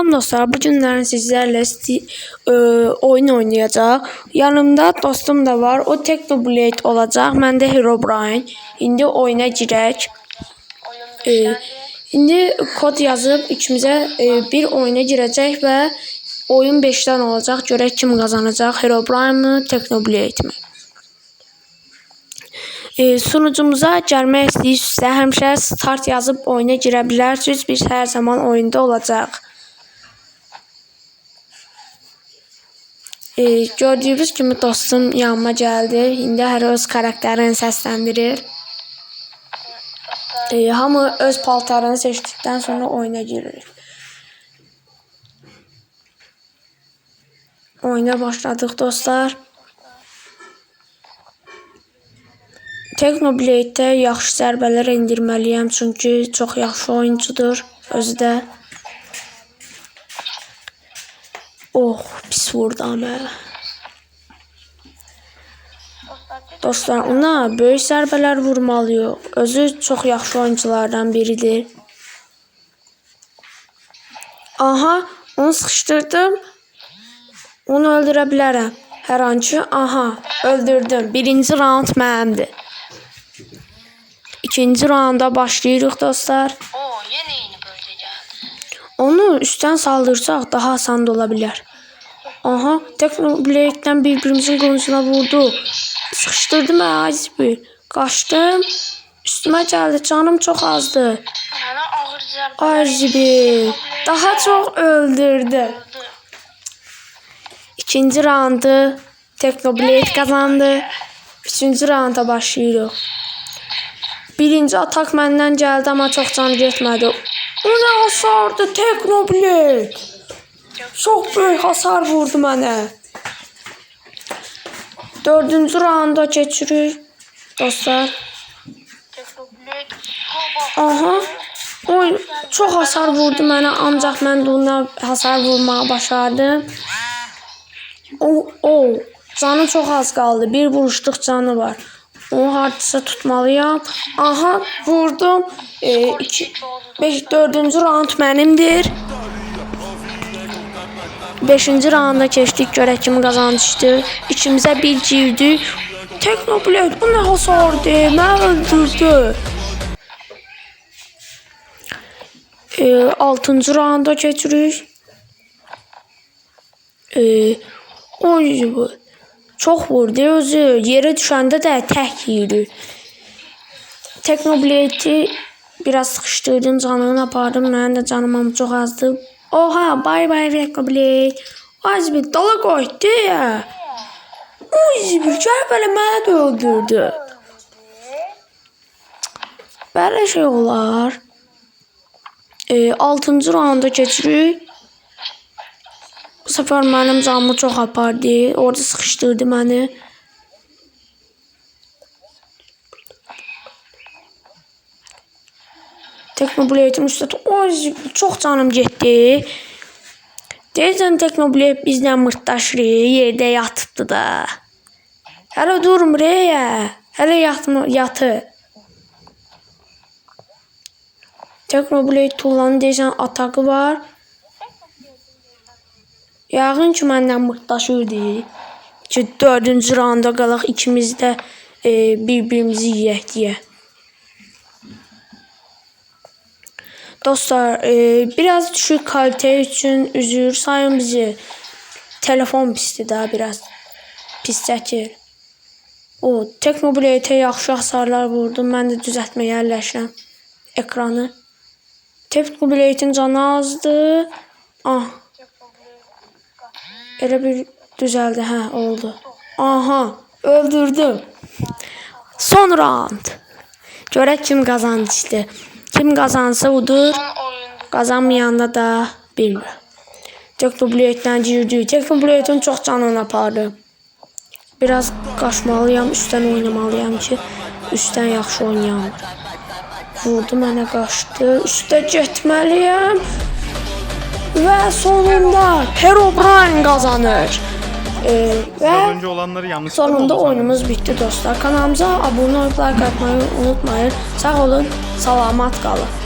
Salam dostlar, bu günlərin sizlərlə oyun oynayacaq. Yanımda dostum da var, o Technoblade olacaq, mən də Herobrine. İndi oyuna girək. İndi kod yazıb ikimizə bir oyuna girəcək və oyun 5-dən olacaq. Görək kim qazanacaq, Herobrine mı, Technoblade mi? Sunucumuza gəlmək istəyirsinizsə, həmişə start yazıb oyuna girə bilərsiniz. Biz hər zaman oyunda olacaq. Gördüyünüz kimi dostum yanıma gəldi. İndi hər öz karakterini səsləndirir. Hamı öz paltarını seçdikdən sonra oyuna girir. Oyuna başladıq dostlar. Technoblade'də yaxşı zərbələr endirməliyəm, çünki çox yaxşı oyuncudur özü də. Oh, pis vurdu ama. Dostlar, ona böyük zərbələr vurmalıyıq. Özü çox yaxşı oyunculardan biridir. Aha, onu sıxışdırdım. Onu öldürə bilərəm. Hər an ki, aha, öldürdüm. Birinci round mənimdir. İkinci rounda başlayırıq dostlar. Onu üstten saldırsak daha asan da olabilir. Aha, Technoblade'den birbirimizin konusuna vurdu. Sıkıştırdım bir. Kaçtım. Üstüme geldi. Canım çok azdı. bir. Daha çok öldürdü. İkinci roundu Technoblade kazandı. Üçüncü rounda başlayırıq. Birinci atak məndən gəldi, ama çox can getmədi. O nə hasardı Technoblade. Çox böyük hasar vurdu mənə. Dördüncü rounda keçirik dostlar. Aha. Oy, çox hasar vurdu mənə, ancaq mən də ona hasar vurmağı başardım. Canı çox az qaldı. Bir vuruşluq canı var. Onu hardasa tutmalıyam. Aha, vurdum. Dördüncü round mənimdir. Beşinci rounda keçdik. Görək kim qazanmışdı. İkimizə bir girdi. Technoblade, bu nə hasardı? Mən öldürdü. Altıncı rounda keçirik. Çox vurdu özü. Yerə düşəndə də tək yürü. Technoblade'i biraz sıxışdırdım, canını apardım. Mənim də canım çox azdı. Oha, bay Technoblade. Bir dala qoydu ya. Bir gəl belə mənə də öldürdü. Belə şey olar. Altıncı rounda keçirik. Bu sefer mənim canımı çox apardı. Orada sıxışdırdı məni. Technoblade'in üstə çox canım getdi. Deyəcəm Technoblade bizlə mırtdaşır, yerdə yatıbdı da. Hələ durmur ya. Hələ yatı. Technoblade tullanın deyəcəm atakı var. Yəqin ki məndən mırtdaşırdı. Ki dördüncü rounda qalaq ikimiz də birbirimizi yiyək deyə. Dostlar, biraz düşük kalite üçün üzür sayın bizi. Telefon pisdir daha biraz. Pis çəkir. Technoblade'e yaxşı hasarlar vurdum. Mən də düzəltməyə yerləşirəm ekranı. Technoblade'in canı azdı. Elə bir düzəldi, oldu. Aha, öldürdüm. Son round. Görək kim qazandı. Kim qazansa odur. Qazanmayanda da bilmirəm. Technoblade'dən girdi. Technoblade'in çox canını apardı. Biraz qaçmalıyam, üstdən oynamalıyam ki, üstdən yaxşı oynayam. Vurdu mənə, qaçdı. Üstə getməliyəm. Və sonunda Herobrine qazanır. Və sonunda oyunumuz bitdi dostlar. Kanalımıza abunə olub like atmayı unutmayın. Sağ olun, salamat qalın.